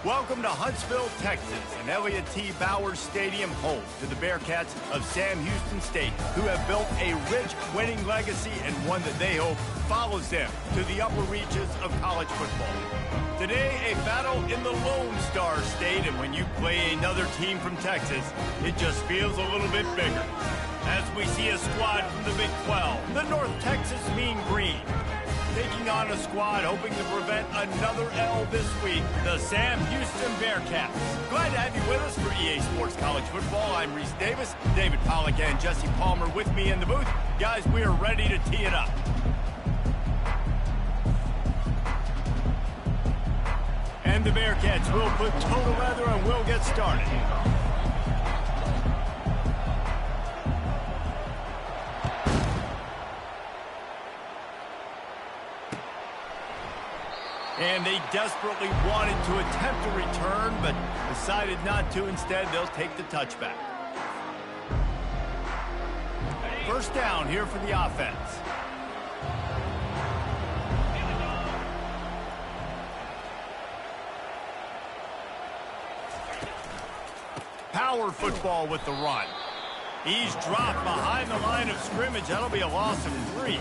Welcome to Huntsville, Texas, and Elliott T. Bowers Stadium, home to the Bearcats of Sam Houston State, who have built a rich winning legacy and one that they hope follows them to the upper reaches of college football. Today, a battle in the Lone Star State, and when you play another team from Texas, it just feels a little bit bigger. As we see a squad from the Big 12, the North Texas Mean Green, taking on a squad hoping to prevent another L this week, the Sam Houston Bearcats. Glad to have you with us for EA Sports College Football. I'm Reese Davis, David Pollack and Jesse Palmer with me in the booth. Guys, we are ready to tee it up. And the Bearcats will put total leather and we'll get started. And they desperately wanted to attempt a return, but decided not to. Instead, they'll take the touchback. First down here for the offense. Power football with the run. He's dropped behind the line of scrimmage. That'll be a loss of 3.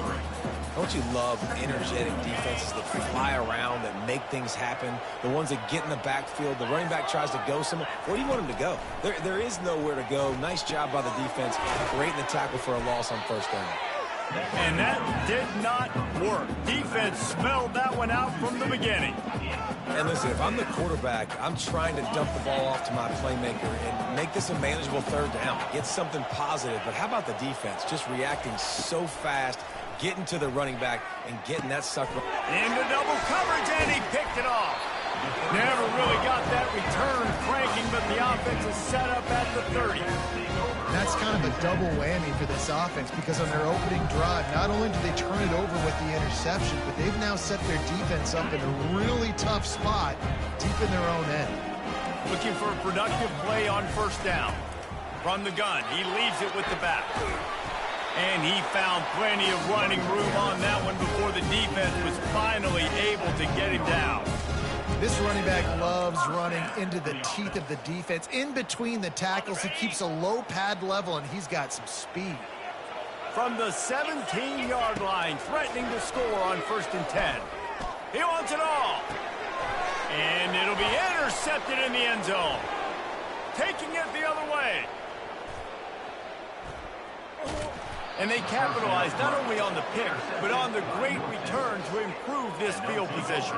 Don't you love energetic defenses that fly around, that make things happen? The ones that get in the backfield, the running back tries to go somewhere. Where do you want him to go? There is nowhere to go. Nice job by the defense, creating the tackle for a loss on first down. And that did not work. Defense smelled that one out from the beginning. And listen, if I'm the quarterback, I'm trying to dump the ball off to my playmaker and make this a manageable third down. Get something positive. But how about the defense? Just reacting so fast, getting to the running back and getting that sucker into double coverage, and he picked it off. Never really got that return cranking, but the offense is set up at the 30. That's kind of a double whammy for this offense, because on their opening drive, not only did they turn it over with the interception, but they've now set their defense up in a really tough spot deep in their own end. Looking for a productive play on first down. From the gun, he leaves it with the back. And he found plenty of running room on that one before the defense was finally able to get him down. This running back loves running into the teeth of the defense. In between the tackles, he keeps a low pad level, and he's got some speed. From the 17-yard line, threatening to score on 1st and 10. He wants it all. And it'll be intercepted in the end zone. Taking it the other way. And they capitalized not only on the pick, but on the great return to improve this field position.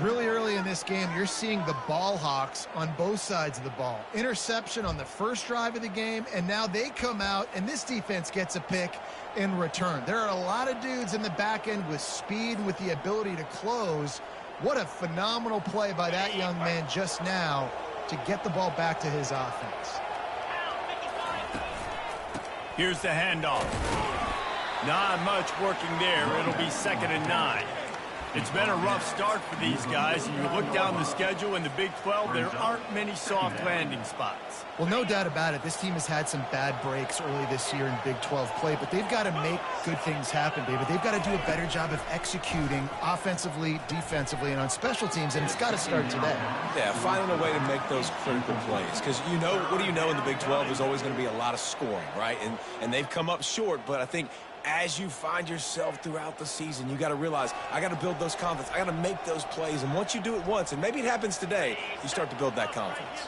Really early in this game, you're seeing the ball hawks on both sides of the ball. Interception on the first drive of the game, and now they come out, and this defense gets a pick in return. There are a lot of dudes in the back end with speed, with the ability to close. What a phenomenal play by that young man just now to get the ball back to his offense. Here's the handoff. Not much working there. It'll be 2nd and 9. It's been a rough start for these guys, and you look down the schedule in the Big 12, there aren't many soft landing spots. Well, no doubt about it. This team has had some bad breaks early this year in Big 12 play, but they've got to make good things happen, David. They've got to do a better job of executing offensively, defensively, and on special teams, and it's got to start today. Yeah, finding a way to make those critical plays. Because, you know, what do you know in the Big 12? There's always going to be a lot of scoring, right? And they've come up short, but I think as you find yourself throughout the season, you got to realize, I got to build those confidence. I got to make those plays. And once you do it once, and maybe it happens today, you start to build that confidence.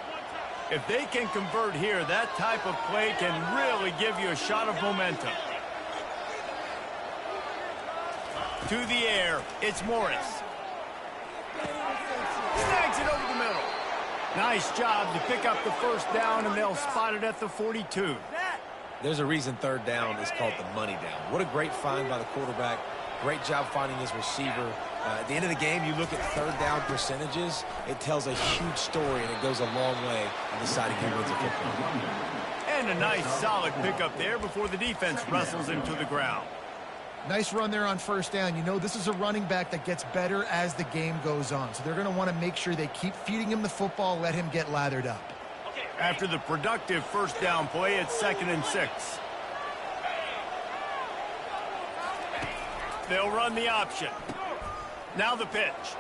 If they can convert here, that type of play can really give you a shot of momentum. To the air, it's Morris. Snags it over the middle. Nice job to pick up the first down, and they'll spot it at the 42. There's a reason third down is called the money down. What a great find by the quarterback. Great job finding his receiver. At the end of the game, you look at third down percentages. It tells a huge story, and it goes a long way in deciding who wins a football game. And a nice, solid pickup there before the defense wrestles him to the ground. Nice run there on first down. You know, this is a running back that gets better as the game goes on. So they're going to want to make sure they keep feeding him the football, let him get lathered up. After the productive first down play, it's 2nd and 6. They'll run the option. Now the pitch.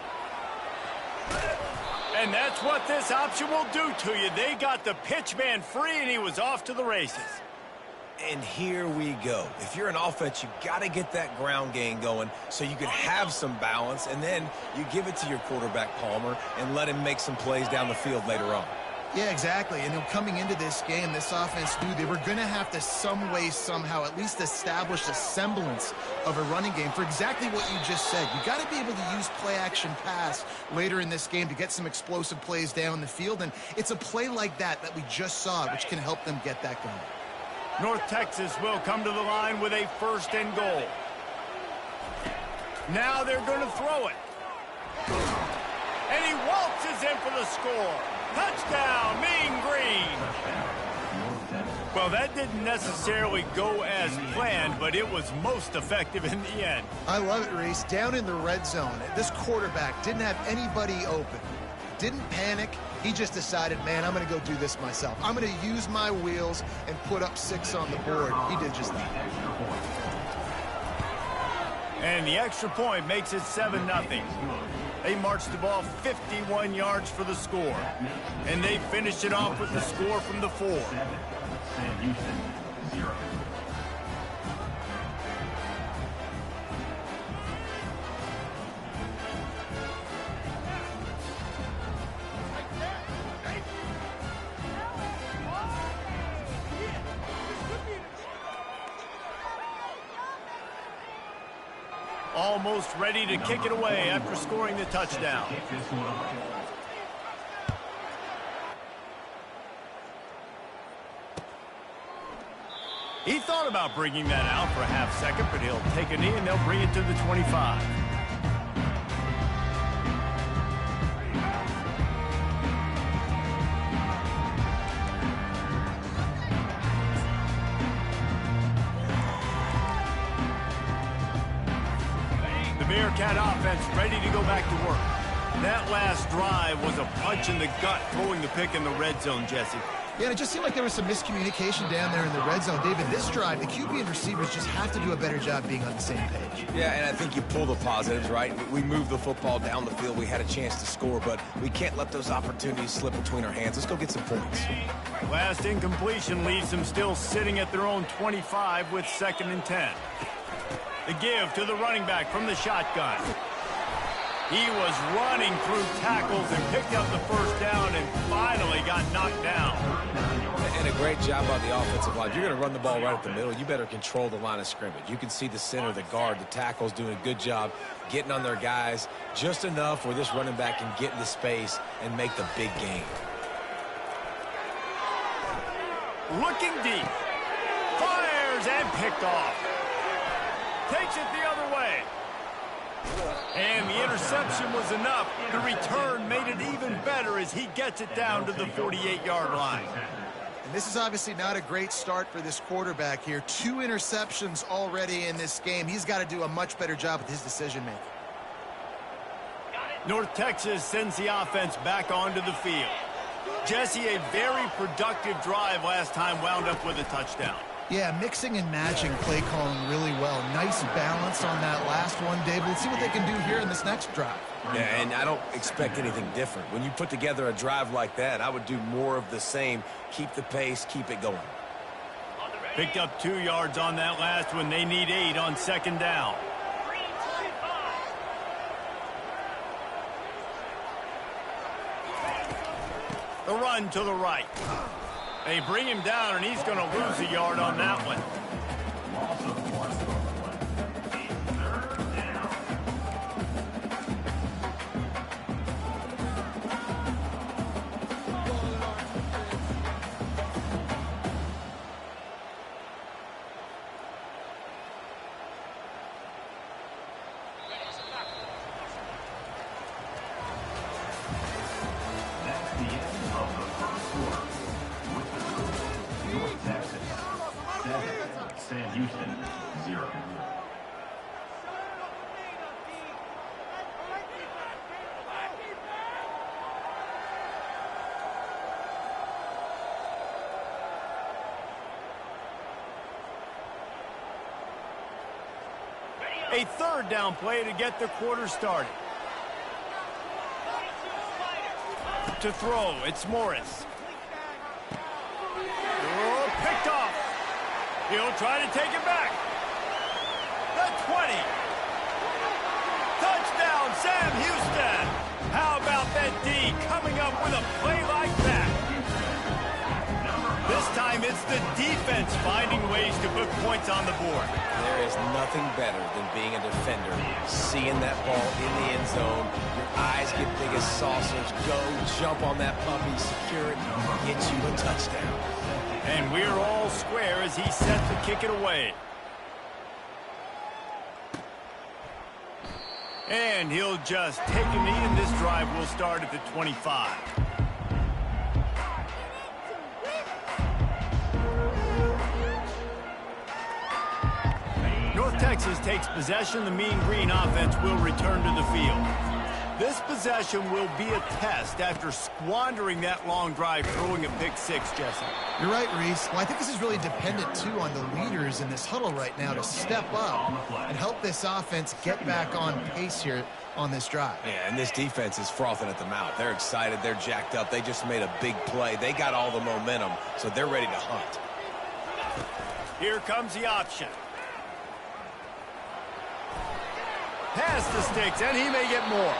And that's what this option will do to you. They got the pitch man free, and he was off to the races. And here we go. If you're an offense, you got to get that ground game going so you can have some balance, and then you give it to your quarterback, Palmer, and let him make some plays down the field later on. Yeah, exactly. And coming into this game, this offense knew they were going to have to some way, somehow, at least establish a semblance of a running game for exactly what you just said. You got to be able to use play-action pass later in this game to get some explosive plays down the field, and it's a play like that we just saw, which can help them get that going. North Texas will come to the line with a 1st and goal. Now they're going to throw it. And he waltzes in for the score. Touchdown, Mean Green. Well, that didn't necessarily go as planned, but it was most effective in the end. I love it, Reese. Down in the red zone, this quarterback didn't have anybody open. Didn't panic. He just decided, man, I'm going to go do this myself. I'm going to use my wheels and put up 6 on the board. He did just that. And the extra point makes it 7-0. They marched the ball 51 yards for the score. And they finished it off with the score from the 4. Sam Houston, 0. Almost ready to kick it away after scoring the touchdown. He thought about bringing that out for a half second, but he'll take a knee and they'll bring it to the 25. Bearcat offense ready to go back to work. That last drive was a punch in the gut, throwing the pick in the red zone, Jesse. Yeah, and it just seemed like there was some miscommunication down there in the red zone. David, this drive, the QB and receivers just have to do a better job being on the same page. Yeah, and I think you pull the positives, right? We moved the football down the field. We had a chance to score, but we can't let those opportunities slip between our hands. Let's go get some points. Last incompletion leaves them still sitting at their own 25 with 2nd and 10. The give to the running back from the shotgun. He was running through tackles and picked up the 1st down and finally got knocked down. And a great job by the offensive line. If you're going to run the ball right at the middle, you better control the line of scrimmage. You can see the center, the guard, the tackles doing a good job getting on their guys just enough where this running back can get into space and make the big game. Looking deep. Fires and picked off. Takes it the other way. And the interception was enough. The return made it even better as he gets it down to the 48-yard line. And this is obviously not a great start for this quarterback here. 2 interceptions already in this game. He's got to do a much better job with his decision-making. North Texas sends the offense back onto the field. Jesse, a very productive drive last time, wound up with a touchdown. Yeah, mixing and matching play calling really well. Nice balance on that last one, David. Let's see what they can do here in this next drive. Yeah, and I don't expect anything different. When you put together a drive like that, I would do more of the same. Keep the pace, keep it going. Picked up 2 yards on that last one. They need 8 on 2nd down. The run to the right. They bring him down, and he's going to lose a yard on that one. Sam Houston, 0. A 3rd down play to get the quarter started. to throw. It's Morris. Oh, picked off. He'll try to take it back. The 20. Touchdown, Sam Houston. How about that D coming up with a play like that? This time it's the defense finding ways to put points on the board. There is nothing better than being a defender, seeing that ball in the end zone. Your eyes get big as saucers. Go, jump on that puppy, secure it, get you a touchdown. And we're all square as he set to kick it away. And he'll just take a knee, and this drive will start at the 25. North Texas takes possession. The Mean Green offense will return to the field. This possession will be a test after squandering that long drive, throwing a pick six, Jesse. You're right, Reese. Well, I think this is really dependent, too, on the leaders in this huddle right now to step up and help this offense get back on pace here on this drive. Yeah, and this defense is frothing at the mouth. They're excited. They're jacked up. They just made a big play. They got all the momentum, so they're ready to hunt. Here comes the option. Past the sticks, and he may get more.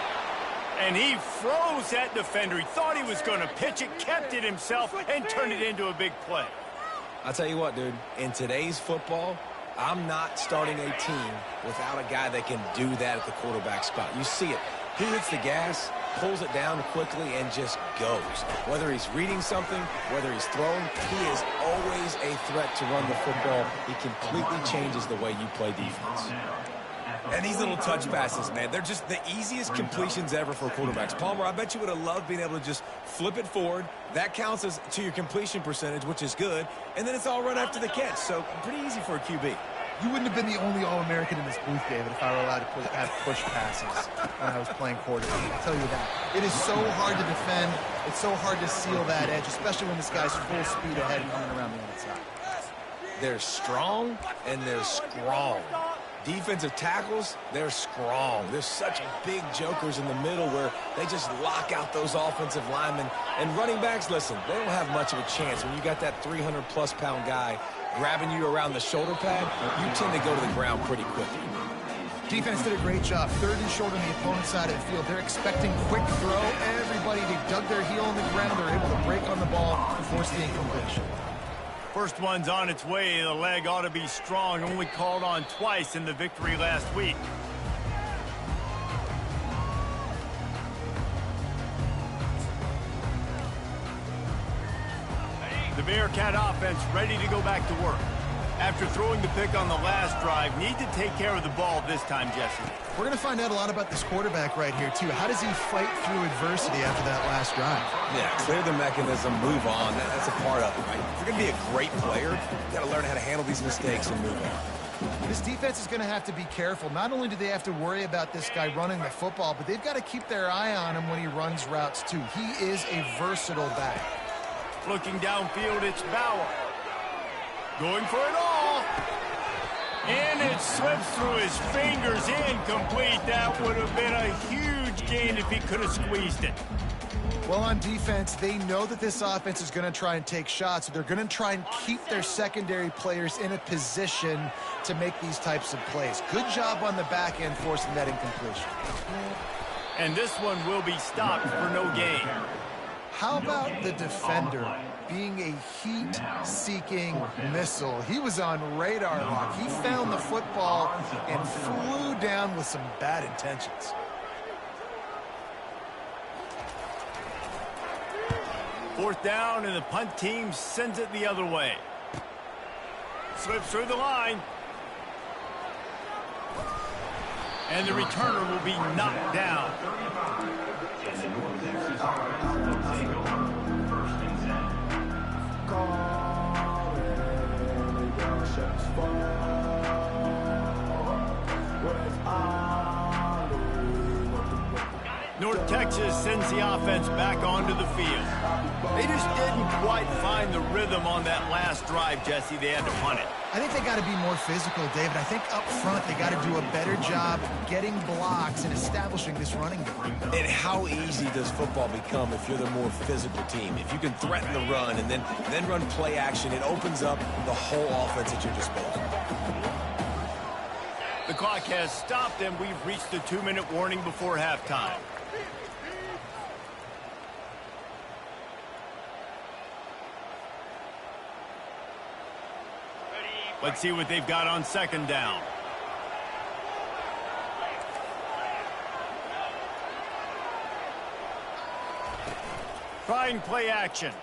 And he froze that defender. He thought he was going to pitch it, kept it himself, and turned it into a big play. I'll tell you what, dude. In today's football, I'm not starting a team without a guy that can do that at the quarterback spot. You see it. He hits the gas, pulls it down quickly, and just goes. Whether he's reading something, whether he's throwing, he is always a threat to run the football. He completely changes the way you play defense. And these little touch passes, man, they're just the easiest completions ever for quarterbacks. Palmer, I bet you would have loved being able to just flip it forward. That counts as to your completion percentage, which is good. And then it's all run after the catch. So pretty easy for a QB. You wouldn't have been the only All-American in this booth, David, if I were allowed to have push passes when I was playing quarterback. I'll tell you that. It is so hard to defend. It's so hard to seal that edge, especially when this guy's full speed ahead and coming around the outside. They're strong and they're strong. Defensive tackles, they're strong. There's such big jokers in the middle where they just lock out those offensive linemen. And running backs, listen, they don't have much of a chance. When you got that 300-plus-pound guy grabbing you around the shoulder pad, you tend to go to the ground pretty quickly. Defense did a great job. Third and short on the opponent's side of the field. They're expecting quick throw. Everybody, they dug their heel on the ground. They're able to break on the ball and force the incompletion. First one's on its way. The leg ought to be strong. Only called on twice in the victory last week. The Bearcat offense ready to go back to work. After throwing the pick on the last drive, need to take care of the ball this time, Jesse. We're going to find out a lot about this quarterback right here, too. How does he fight through adversity after that last drive? Yeah, clear the mechanism, move on. That's a part of it, right? If you're going to be a great player, you've got to learn how to handle these mistakes and move on. This defense is going to have to be careful. Not only do they have to worry about this guy running the football, but they've got to keep their eye on him when he runs routes, too. He is a versatile back. Looking downfield, it's Bauer. Going for it all. And it slips through his fingers, incomplete. That would have been a huge gain if he could have squeezed it. Well, on defense, they know that this offense is going to try and take shots. So they're going to try and keep their secondary players in a position to make these types of plays. Good job on the back end forcing that incompletion. And this one will be stopped for no gain. How about the defender being a heat-seeking missile? He was on radar lock. He found the football and flew down with some bad intentions. Fourth down, and the punt team sends it the other way. Slips through the line. And the returner will be knocked down. North Texas sends the offense back onto the field. They just didn't quite find the rhythm on that last drive, Jesse. They had to punt it. I think they got to be more physical, David. I think up front they got to do a better job getting blocks and establishing this running game. And how easy does football become if you're the more physical team? If you can threaten the run and then run play action, it opens up the whole offense at your disposal. The clock has stopped, and we've reached the 2-minute warning before halftime. Let's see what they've got on second down. Trying play action.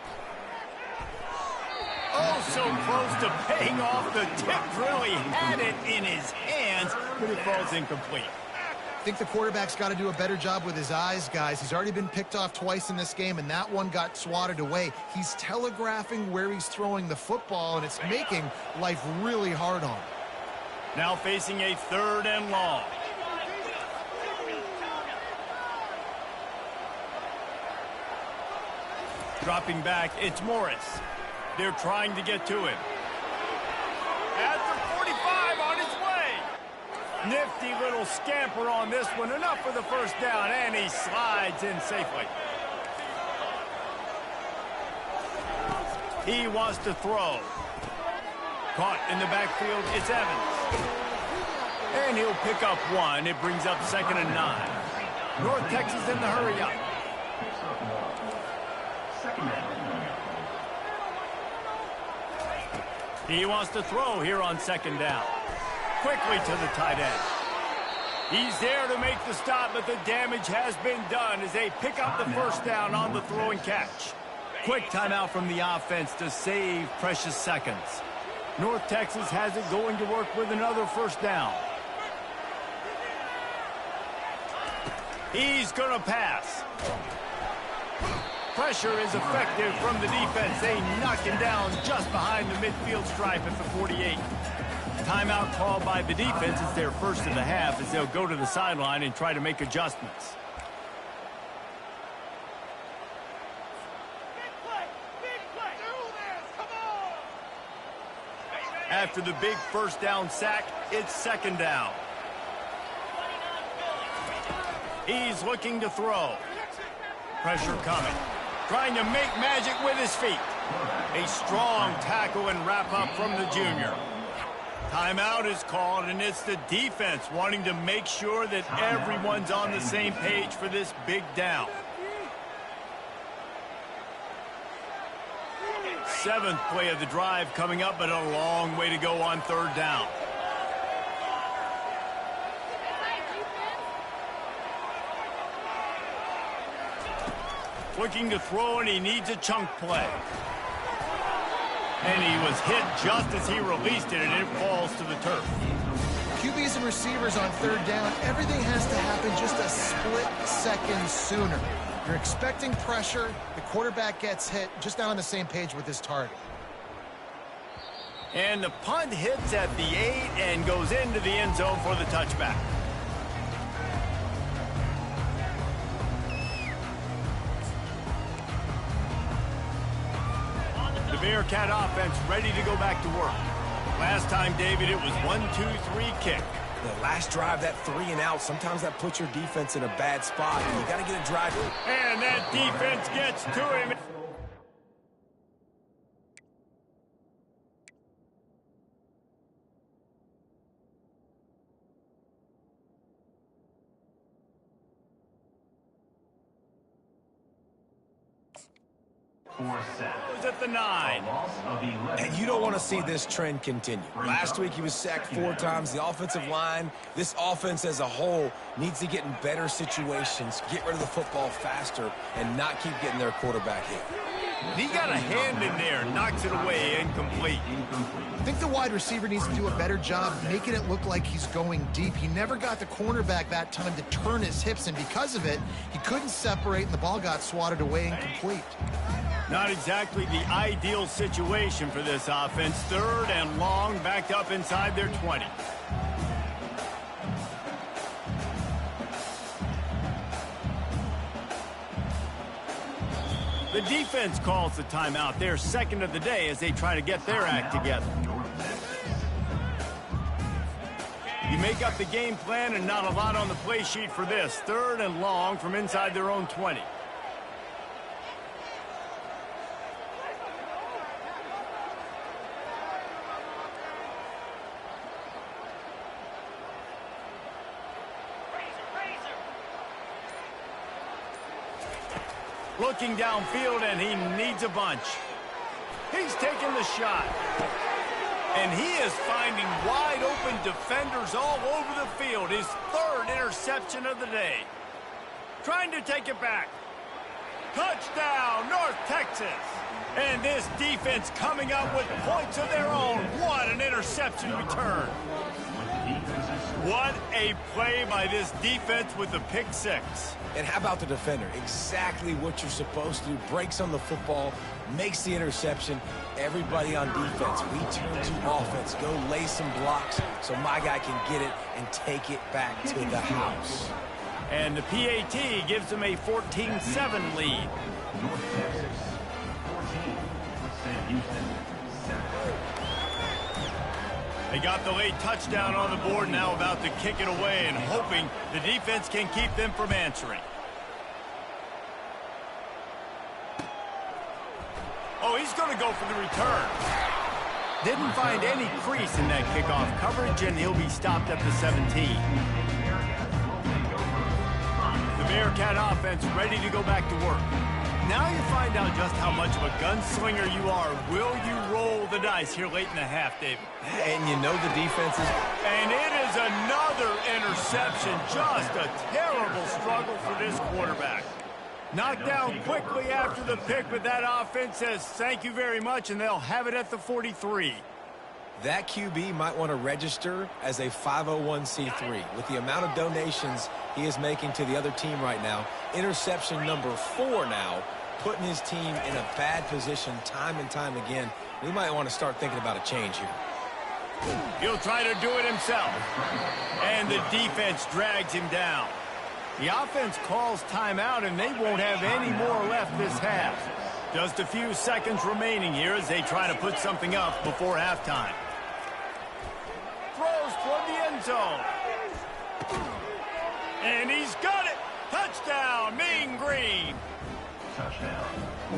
Oh, so close to paying off. The tip really had it in his hands, but it falls incomplete. I think the quarterback's got to do a better job with his eyes, guys. He's already been picked off twice in this game, and that one got swatted away. He's telegraphing where he's throwing the football, and it's making life really hard on him. Now facing a 3rd and long. Dropping back, it's Morris. They're trying to get to him. At the 45, on his way. Nifty little scamper on this one. Enough for the first down, and he slides in safely. He wants to throw. Caught in the backfield, it's Evans. And he'll pick up one. It brings up 2nd and 9. North Texas in the hurry up. He wants to throw here on 2nd down. Quickly to the tight end. He's there to make the stop, but the damage has been done as they pick up the first down on the throw and catch. Quick timeout from the offense to save precious seconds. North Texas has it going to work with another first down. He's going to pass. Pressure is effective from the defense. They knock him down just behind the midfield stripe at the 48. Timeout called by the defense. It's their first of the half as they'll go to the sideline and try to make adjustments. After the big first down sack, it's 2nd down. He's looking to throw. Pressure coming. Trying to make magic with his feet. A strong tackle and wrap up from the junior. Timeout is called, and it's the defense wanting to make sure that everyone's on the same page for this big down. 7th play of the drive coming up, but a long way to go on 3rd down. Looking to throw, and he needs a chunk play. And he was hit just as he released it, and it falls to the turf. QBs and receivers on 3rd down, everything has to happen just a split second sooner. You're expecting pressure, the quarterback gets hit, just not on the same page with his target. And the punt hits at the 8 and goes into the end zone for the touchback. The Bearcat offense ready to go back to work. Last time, David, it was 1-2-3 kick. The last drive, that 3 and out, sometimes that puts your defense in a bad spot. You got to get a drive. And that defense gets to him. At the 9. And you don't want to see this trend continue. Last week he was sacked 4 times. The offensive line, this offense as a whole, needs to get in better situations, get rid of the football faster, and not keep getting their quarterback hit. He got a hand in there, knocks it away, incomplete. I think the wide receiver needs to do a better job making it look like he's going deep. He never got the cornerback that time to turn his hips, and because of it, he couldn't separate, and the ball got swatted away incomplete. Not exactly the ideal situation for this offense. 3rd and long, backed up inside their 20. The defense calls the timeout. They're 2nd of the day as they try to get their act together. You make up the game plan and not a lot on the play sheet for this. 3rd and long from inside their own 20. Looking downfield, and he needs a bunch. He's taking the shot. And he is finding wide-open defenders all over the field. His 3rd interception of the day. Trying to take it back. Touchdown, North Texas. And this defense coming up with points of their own. What an interception return. What a play by this defense with the pick 6. And how about the defender? Exactly what you're supposed to do. Breaks on the football, makes the interception. Everybody on defense, we turn to offense. Go lay some blocks so my guy can get it and take it back to the house. And the PAT gives them a 14-7 lead. North Texas 14. Sam Houston 7. They got the late touchdown on the board, now about to kick it away and hoping the defense can keep them from answering. Oh, he's going to go for the return. Didn't find any crease in that kickoff coverage, and he'll be stopped at the 17. The Bearcat offense ready to go back to work. Now you find out just how much of a gunslinger you are. Will you roll the dice here late in the half, David? And you know the defense is... And it is another interception. Just a terrible struggle for this quarterback. Knocked down quickly after the pick, but that offense says thank you very much, and they'll have it at the 43. That QB might want to register as a 501c3. With the amount of donations he is making to the other team right now, interception number 4 now, putting his team in a bad position time and time again. We might want to start thinking about a change here. He'll try to do it himself. And the defense drags him down. The offense calls timeout, and they won't have any more left this half. Just a few seconds remaining here as they try to put something up before halftime. Throws toward the end zone. And he's got it. Touchdown, Mean Green. Touchdown.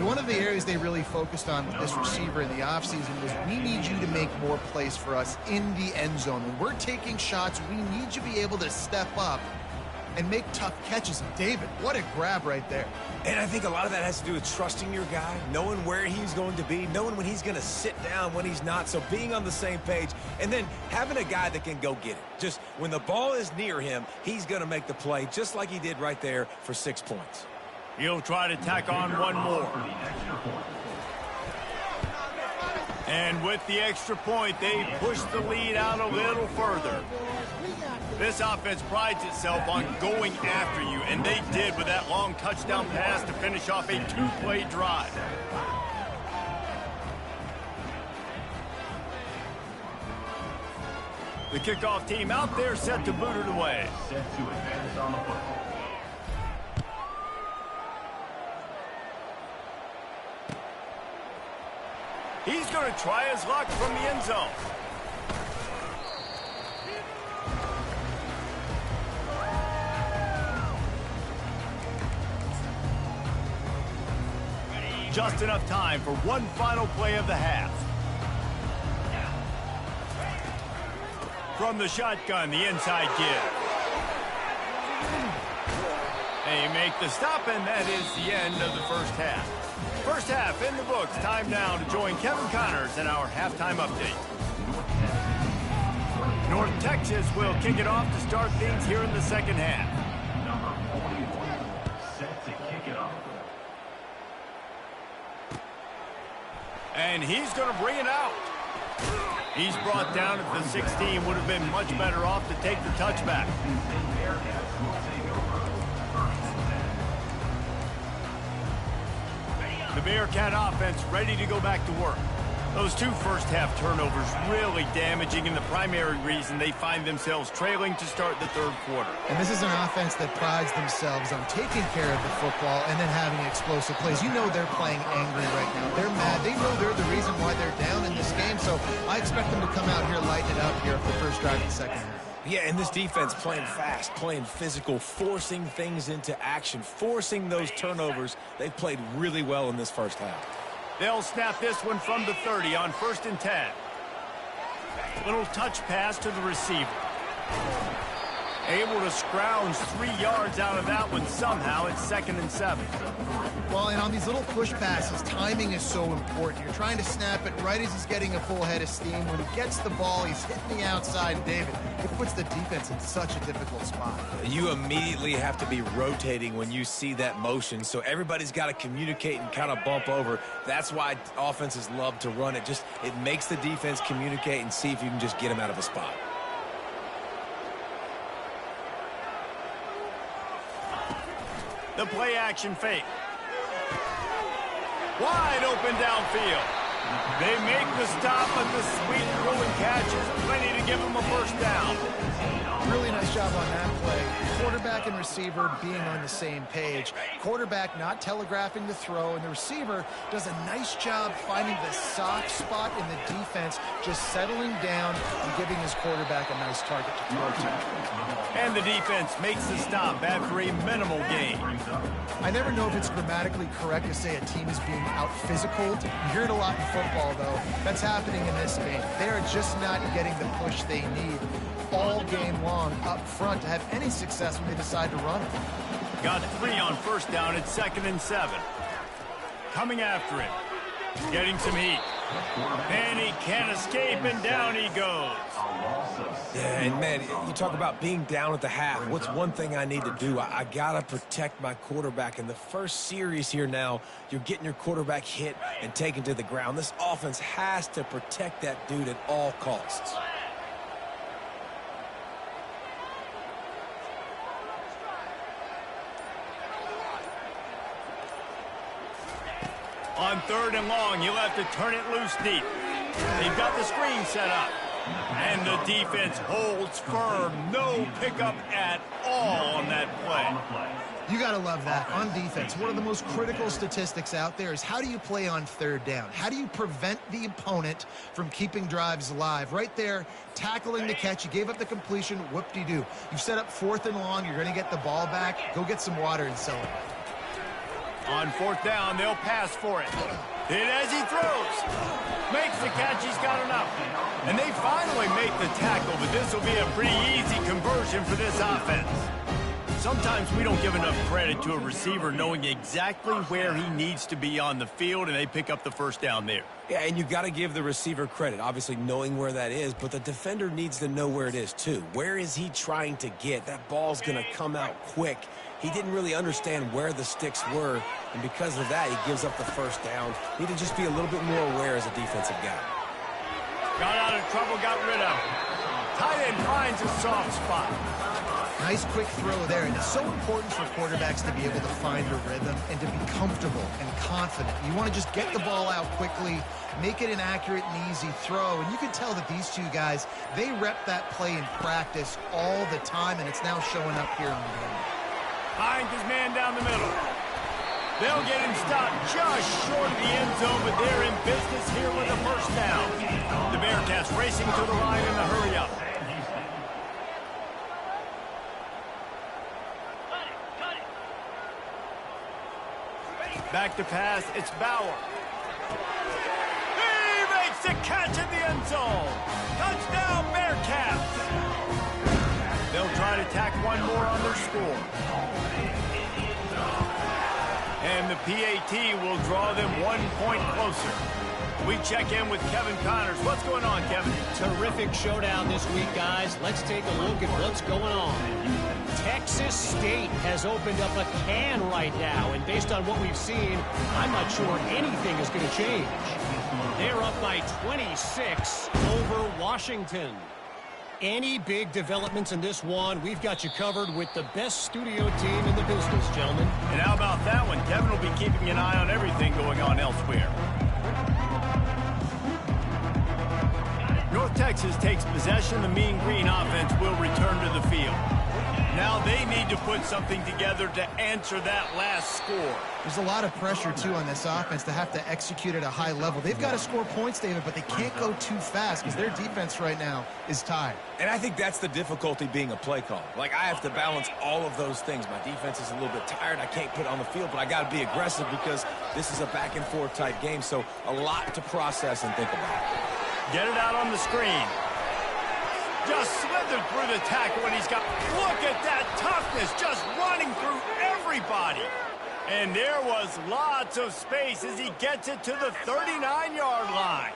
One of the areas they really focused on with this receiver in the offseason was we need you to make more plays for us in the end zone. When we're taking shots, we need you to be able to step up and make tough catches. And David, what a grab right there. And I think a lot of that has to do with trusting your guy, knowing where he's going to be, knowing when he's going to sit down, when he's not, so being on the same page, and then having a guy that can go get it. Just when the ball is near him, he's going to make the play, just like he did right there for 6 points. He'll try to tack on one more. And with the extra point, they push the lead out a little further. This offense prides itself on going after you, and they did with that long touchdown pass to finish off a 2-play drive. The kickoff team out there set to boot it away. Set to advance on the football. He's going to try his luck from the end zone. Just enough time for one final play of the half. From the shotgun, the inside give. They make the stop, and that is the end of the first half. First half in the books. Time now to join Kevin Connors in our halftime update. North Texas will kick it off to start things here in the second half. Number 41, set to kick it off. And he's going to bring it out. He's brought down at the 16. Would have been much better off to take the touchback. The Bearcat offense ready to go back to work. Those 2 first-half turnovers really damaging, and the primary reason they find themselves trailing to start the third quarter. And this is an offense that prides themselves on taking care of the football and then having explosive plays. You know they're playing angry right now. They're mad. They know they're the reason why they're down in this game, so I expect them to come out here, lighten it up here for the first drive of the second half. Yeah, and this defense playing fast, playing physical, forcing things into action, forcing those turnovers. They've played really well in this first half. They'll snap this one from the 30 on 1st and 10. Little touch pass to the receiver. Able to scrounge 3 yards out of that one somehow. It's 2nd and 7. Well, and on these little push passes, timing is so important. You're trying to snap it right as he's getting a full head of steam. When he gets the ball, he's hitting the outside. David, it puts the defense in such a difficult spot. You immediately have to be rotating when you see that motion, so everybody's got to communicate and kind of bump over. That's why offenses love to run it. It makes the defense communicate and see if you can just get them out of a spot. The play action fake. Wide open downfield. They make the stop, but the sweet throwing catch is plenty to give them a first down. Really nice job on that play. Quarterback and receiver being on the same page. Quarterback not telegraphing the throw, and the receiver does a nice job finding the soft spot in the defense, just settling down and giving his quarterback a nice target to throw to. And the defense makes the stop after a minimal gain. I never know if it's grammatically correct to say a team is being out-physicaled. You hear it a lot in football, though. That's happening in this game. They are just not getting the push they need all game long up front to have any success when they decide to run it. Got 3 on 1st down at 2nd and 7. Coming after him. Getting some heat. And he can't escape, and down he goes. Yeah, and man, you talk about being down at the half. What's one thing I need to do? I got to protect my quarterback. In the first series here now, you're getting your quarterback hit and taken to the ground. This offense has to protect that dude at all costs. On 3rd and long, he'll have to turn it loose deep. They've got the screen set up. And the defense holds firm. No pickup at all on that play. You got to love that. On defense, one of the most critical statistics out there is how do you play on 3rd down? How do you prevent the opponent from keeping drives alive? Right there, tackling the catch. You gave up the completion. Whoop-de-doo. You've set up 4th and long. You're going to get the ball back. Go get some water and celebrate. On 4th down, they'll pass for it. Hit as he throws. Makes the catch, he's got enough. And they finally make the tackle, but this will be a pretty easy conversion for this offense. Sometimes we don't give enough credit to a receiver knowing exactly where he needs to be on the field, and they pick up the first down there. Yeah, and you got to give the receiver credit, obviously knowing where that is, but the defender needs to know where it is too. Where is he trying to get? That ball's going to come out quick. He didn't really understand where the sticks were, and because of that, he gives up the first down. Need to just be a little bit more aware as a defensive guy. Got out of trouble, got rid of it. Tight end finds a soft spot. Nice quick throw there, and it's so important for quarterbacks to be able to find a rhythm and to be comfortable and confident. You want to just get the ball out quickly, make it an accurate and easy throw, and you can tell that these two guys, they rep that play in practice all the time, and it's now showing up here in the game. Finds his man down the middle. They'll get him stopped just short of the end zone, but they're in business here with a first down. The Bearcats racing to the line in the hurry up. Back to pass, it's Bauer. He makes the catch in the end zone. Touchdown, Bearcats. They'll try to tack one more on their score. And the PAT will draw them 1 point closer. We check in with Kevin Connors. What's going on, Kevin? Terrific showdown this week, guys. Let's take a look at what's going on. Texas State has opened up a can right now, and based on what we've seen, I'm not sure anything is going to change. They're up by 26 over Washington. Any big developments in this one, we've got you covered with the best studio team in the business, gentlemen. And how about that one? Kevin will be keeping an eye on everything going on elsewhere. North Texas takes possession. The Mean Green offense will return to the field. Now they need to put something together to answer that last score. There's a lot of pressure, too, on this offense to have to execute at a high level. They've got to score points, David, but they can't go too fast because their defense right now is tied. And I think that's the difficulty being a play call. Like, I have to balance all of those things. My defense is a little bit tired. I can't put it on the field, but I got to be aggressive because this is a back-and-forth type game, so a lot to process and think about. Get it out on the screen. Just slithered through the tackle, and he's got, look at that toughness, just running through everybody. And there was lots of space as he gets it to the 39-yard line.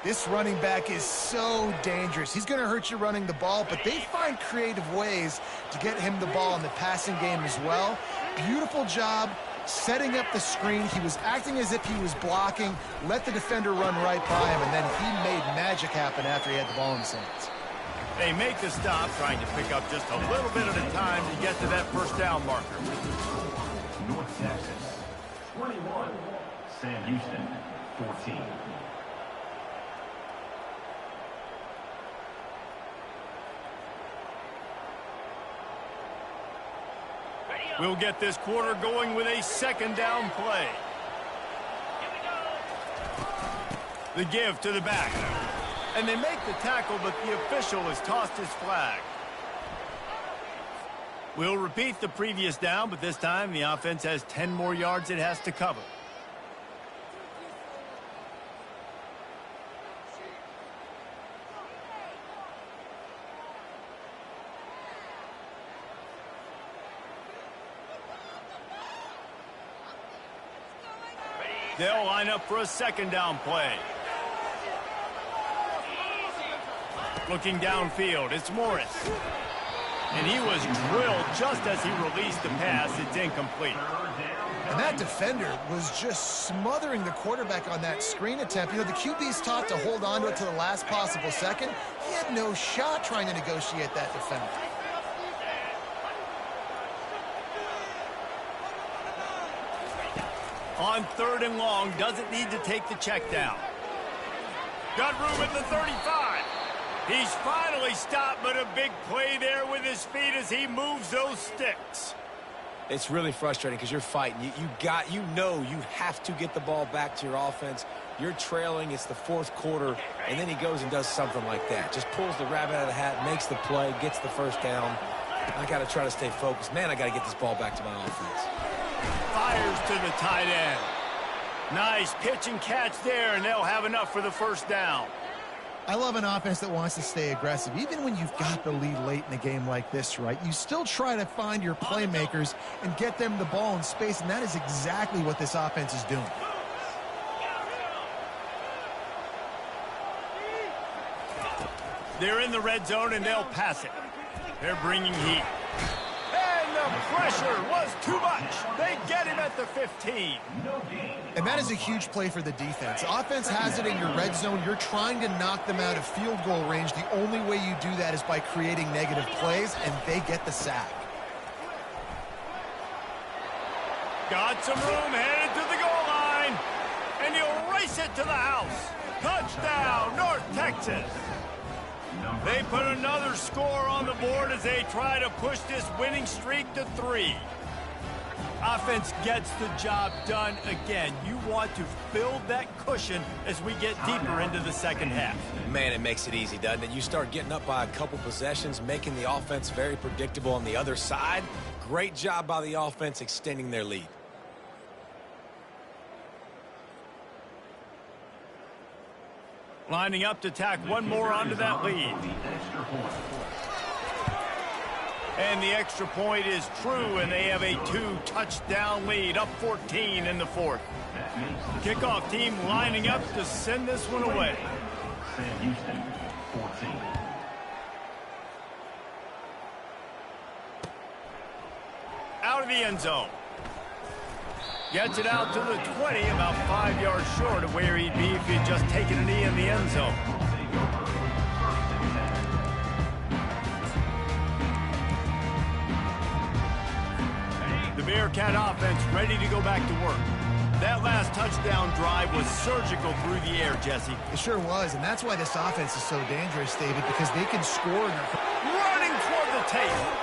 This running back is so dangerous. He's going to hurt you running the ball, but they find creative ways to get him the ball in the passing game as well. Beautiful job setting up the screen. He was acting as if he was blocking, let the defender run right by him, and then he made magic happen after he had the ball in his hands. They make the stop, trying to pick up just a little bit at a time to get to that first down marker. North Texas, 21. Sam Houston, 14. We'll get this quarter going with a second down play. The give to the back. And they make the tackle, but the official has tossed his flag. We'll repeat the previous down, but this time the offense has 10 more yards it has to cover. They'll line up for a second down play. Looking downfield, it's Morris. And he was drilled just as he released the pass. It's incomplete. And that defender was just smothering the quarterback on that screen attempt. You know, the QB's taught to hold on to it to the last possible second. He had no shot trying to negotiate that defender. On 3rd and long, doesn't need to take the check down. Got room at the 35. He's finally stopped, but a big play there with his feet as he moves those sticks. It's really frustrating because you're fighting. You know you have to get the ball back to your offense. You're trailing. It's the 4th quarter, and then he goes and does something like that. Just pulls the rabbit out of the hat, makes the play, gets the first down. I got to try to stay focused. Man, I got to get this ball back to my offense. Fires to the tight end. Nice pitch and catch there, and they'll have enough for the first down. I love an offense that wants to stay aggressive. Even when you've got the lead late in a game like this, right, you still try to find your playmakers and get them the ball in space, and that is exactly what this offense is doing. They're in the red zone, and they'll pass it. They're bringing heat. And the pressure was too much. They get him at the 15. And that is a huge play for the defense. Offense has it in your red zone. You're trying to knock them out of field goal range. The only way you do that is by creating negative plays, and they get the sack. Got some room, headed to the goal line. And he'll race it to the house. Touchdown, North Texas. They put another score on the board as they try to push this winning streak to 3. Offense gets the job done again. You want to build that cushion as we get deeper into the second half. Man, it makes it easy, doesn't it? You start getting up by a couple possessions, making the offense very predictable on the other side. Great job by the offense extending their lead. Lining up to tack one more onto that lead. And the extra point is true, and they have a 2-touchdown lead, up 14 in the 4th. Kickoff team lining up to send this one away. Sam Houston, 14. Out of the end zone. Gets it out to the 20, about 5 yards short of where he'd be if he'd just taken a knee in the end zone. The Bearcat offense ready to go back to work. That last touchdown drive was surgical through the air, Jesse. It sure was, and that's why this offense is so dangerous, David, because they can score. Running toward the tape.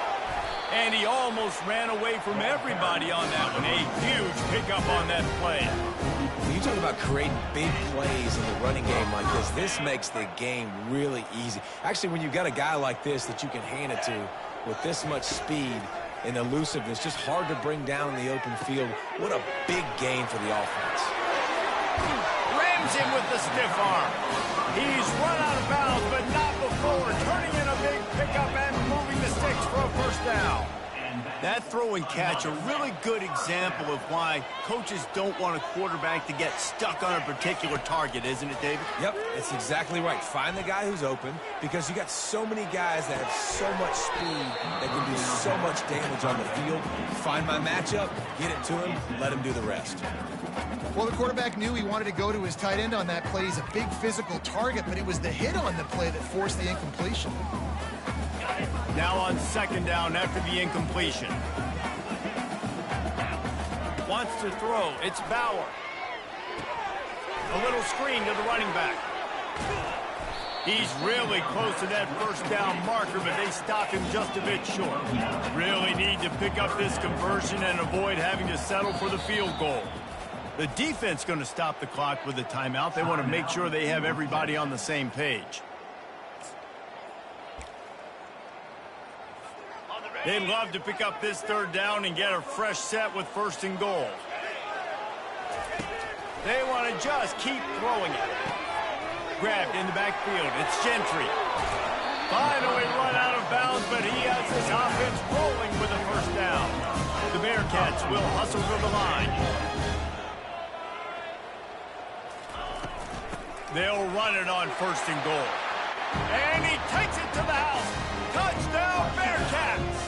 And he almost ran away from everybody on that one. A huge pickup on that play. When you talk about creating big plays in the running game like this makes the game really easy. Actually, when you've got a guy like this that you can hand it to with this much speed and elusiveness, just hard to bring down in the open field. What a big game for the offense. Rams him with the stiff arm. He's run out of bounds, but not before. Turning in a big pickup and moving the sticks for a first down. That throw and catch, a really good example of why coaches don't want a quarterback to get stuck on a particular target, isn't it, David? Yep, it's exactly right. Find the guy who's open, because you got so many guys that have so much speed that can do so much damage on the field. Find my matchup, get it to him, let him do the rest. Well, the quarterback knew he wanted to go to his tight end on that play. He's a big physical target, but it was the hit on the play that forced the incompletion. Now on second down after the incompletion. Wants to throw. It's Bauer. A little screen to the running back. He's really close to that first down marker, but they stop him just a bit short. Really need to pick up this conversion and avoid having to settle for the field goal. The defense going to stop the clock with a timeout. They want to make sure they have everybody on the same page. They'd love to pick up this third down and get a fresh set with first and goal. They want to just keep throwing it. Grabbed in the backfield. It's Gentry. Finally run out of bounds, but he has his offense rolling with a first down. The Bearcats will hustle to the line. They'll run it on first and goal. And he takes it to the house. Touchdown, Bearcats!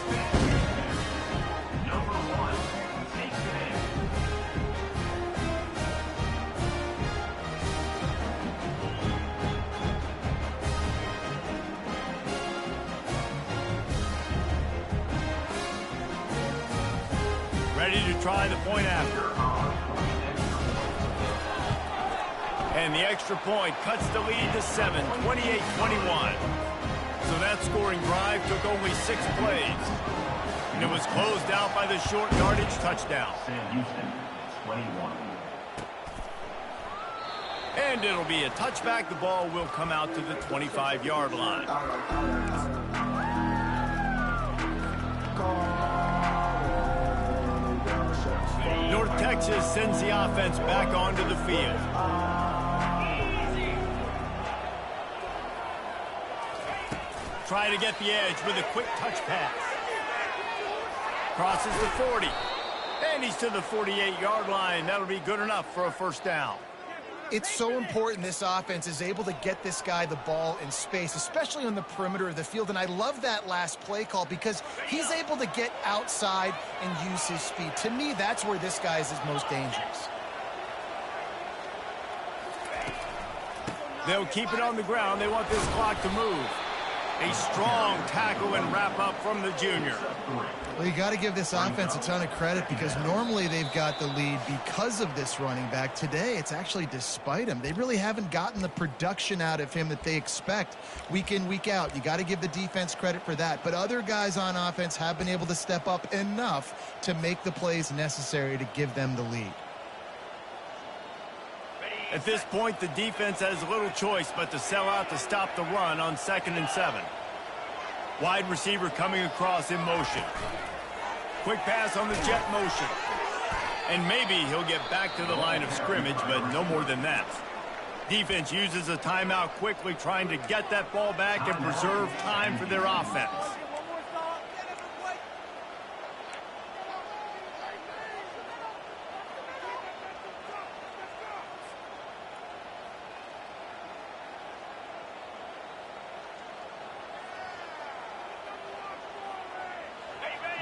Ready to try the point after. And the extra point cuts the lead to 7, 28-21. So that scoring drive took only 6 plays. And it was closed out by the short yardage touchdown. Sam Houston, 21. And it'll be a touchback. The ball will come out to the 25-yard line. North Texas sends the offense back onto the field. Try to get the edge with a quick touch pass. Crosses the 40. And he's to the 48-yard line. That'll be good enough for a first down. It's so important this offense is able to get this guy the ball in space, especially on the perimeter of the field. And I love that last play call because he's able to get outside and use his speed. To me, that's where this guy is his most dangerous. They'll keep it on the ground. They want this clock to move. A strong tackle and wrap up from the junior. Well, you got to give this offense a ton of credit because normally they've got the lead because of this running back. Today, it's actually despite him. They really haven't gotten the production out of him that they expect week in, week out. You got to give the defense credit for that. But other guys on offense have been able to step up enough to make the plays necessary to give them the lead. At this point, the defense has little choice but to sell out to stop the run on 2nd and 7. Wide receiver coming across in motion. Quick pass on the jet motion. And maybe he'll get back to the line of scrimmage, but no more than that. Defense uses a timeout quickly, trying to get that ball back and preserve time for their offense.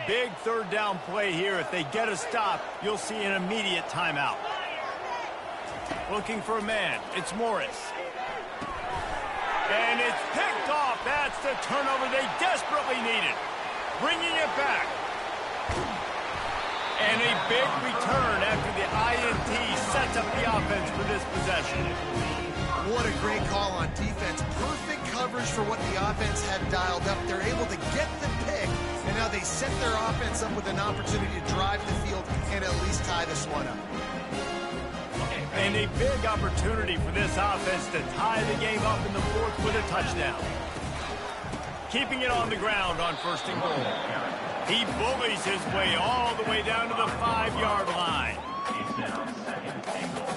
Big third down play here. If they get a stop, you'll see an immediate timeout. Looking for a man. It's Morris. And it's picked off. That's the turnover they desperately needed. Bringing it back. And a big return after the INT sets up the offense for this possession. What a great call on defense. Perfect coverage for what the offense had dialed up. They're able to get the pick and And now they set their offense up with an opportunity to drive the field and at least tie this one up. And a big opportunity for this offense to tie the game up in the fourth with a touchdown. Keeping it on the ground on 1st and goal. He bullies his way all the way down to the 5-yard line. It's now 2nd and goal.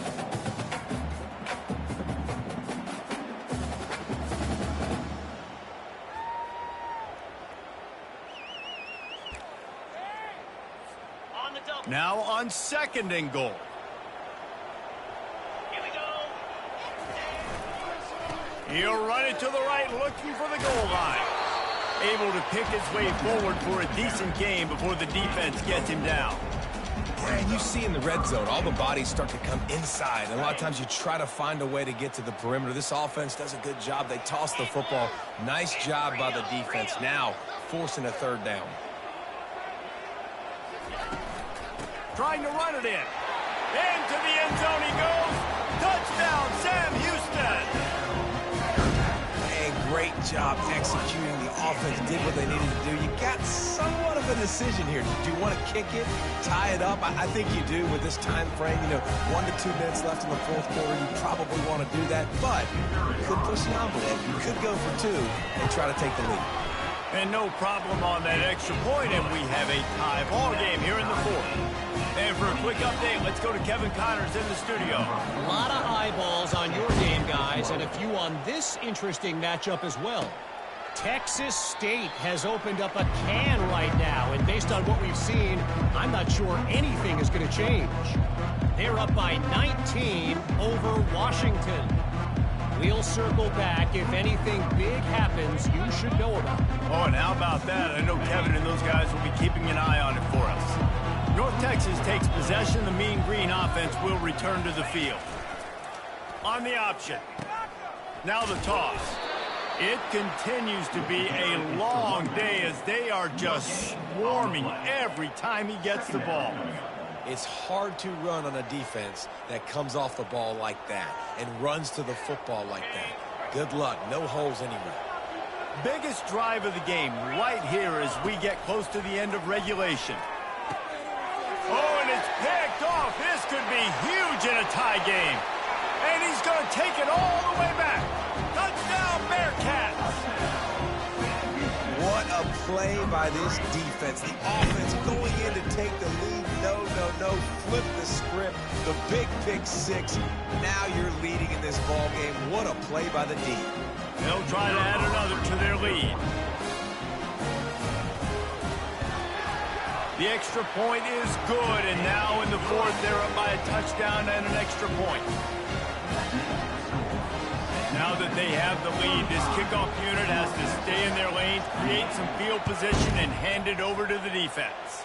Now on 2nd and goal. He'll run it to the right, looking for the goal line. Able to pick his way forward for a decent game before the defense gets him down. Yeah, and you see in the red zone, all the bodies start to come inside. And a lot of times you try to find a way to get to the perimeter. This offense does a good job. They toss the football. Nice job by the defense. Now forcing a 3rd down. Trying to run it in. Into the end zone he goes. Touchdown, Sam Houston. And great job executing. The offense did what they needed to do. You got somewhat of a decision here. Do you want to kick it, tie it up? I think you do with this time frame. 1 to 2 minutes left in the 4th quarter. You probably want to do that, but you could push the envelope. You could go for 2 and try to take the lead. And no problem on that extra point, and we have a tie ball game here in the 4th. And for a quick update, let's go to Kevin Connors in the studio. A lot of eyeballs on your game, guys, and a few on this interesting matchup as well. Texas State has opened up a can right now, and based on what we've seen, I'm not sure anything is going to change. They're up by 19 over Washington. We'll circle back. If anything big happens, you should know about it. Oh, and how about that? I know Kevin and those guys will be keeping an eye on it for us. North Texas takes possession. The Mean Green offense will return to the field. On the option. Now the toss. It continues to be a long day as they are just swarming every time he gets the ball. It's hard to run on a defense that comes off the ball like that and runs to the football like that. Good luck. No holes anywhere. Biggest drive of the game right here as we get close to the end of regulation. Oh, and it's picked off. This could be huge in a tie game. And he's going to take it all the way back. Touchdown, Bearcats. What a play by this defense. The offense going in to take the lead. No. Flip the script. The big pick 6. Now you're leading in this ball game. What a play by the D. They'll try to add another to their lead. The extra point is good, and now in the 4th, they're up by a touchdown and an extra point. Now that they have the lead, this kickoff unit has to stay in their lanes, create some field position, and hand it over to the defense.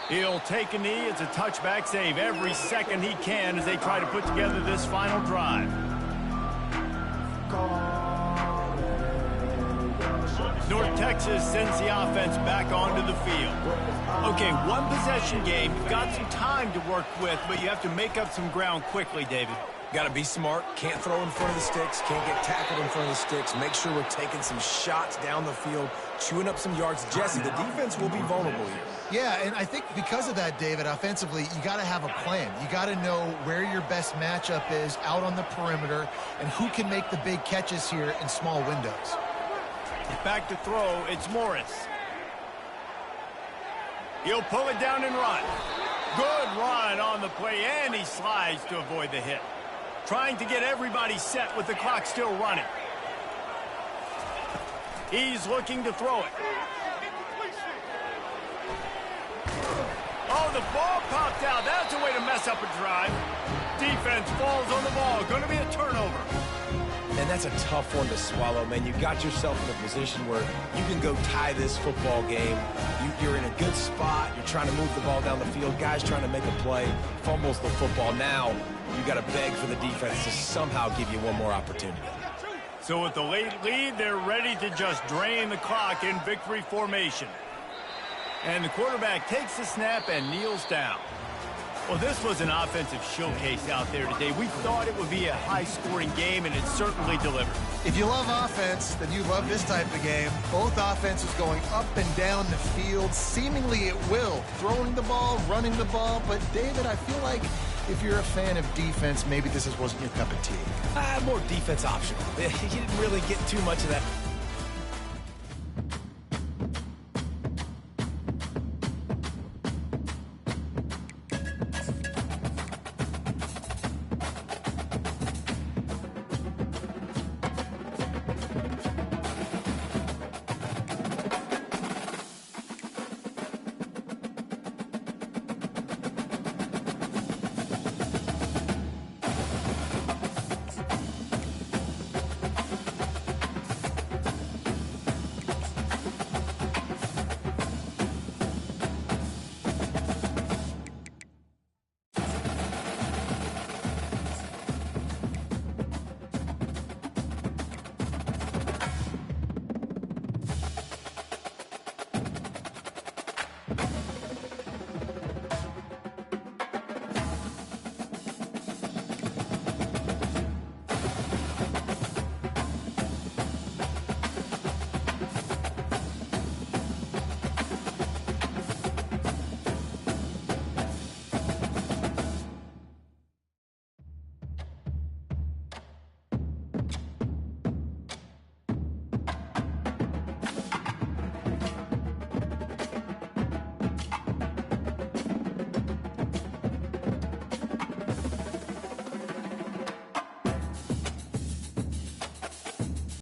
He'll take a knee. It's a touchback save every second he can as they try to put together this final drive. North Texas sends the offense back onto the field. Okay, one possession game. You've got some time to work with, but you have to make up some ground quickly, David. Got to be smart. Can't throw in front of the sticks. Can't get tackled in front of the sticks. Make sure we're taking some shots down the field, chewing up some yards. Jesse, the defense will be vulnerable here. Yeah, and I think because of that, David, offensively, you got to have a plan. You got to know where your best matchup is out on the perimeter and who can make the big catches here in small windows. Back to throw, it's Morris. He'll pull it down and run. Good run on the play, and he slides to avoid the hit. Trying to get everybody set with the clock still running. He's looking to throw it. Oh, the ball popped out. That's a way to mess up a drive. Defense falls on the ball. Going to be a turnover. And that's a tough one to swallow, man. You got yourself in a position where you can go tie this football game. You're in a good spot. You're trying to move the ball down the field. Guys trying to make a play. Fumbles the football. Now you got to beg for the defense to somehow give you one more opportunity. So with the late lead, they're ready to just drain the clock in victory formation. And the quarterback takes the snap and kneels down. Well, this was an offensive showcase out there today. We thought it would be a high-scoring game, and it certainly delivered. If you love offense, then you love this type of game. Both offenses going up and down the field, seemingly at will. Throwing the ball, running the ball. But, David, I feel like if you're a fan of defense, maybe this wasn't your cup of tea. More defense optional. You didn't really get too much of that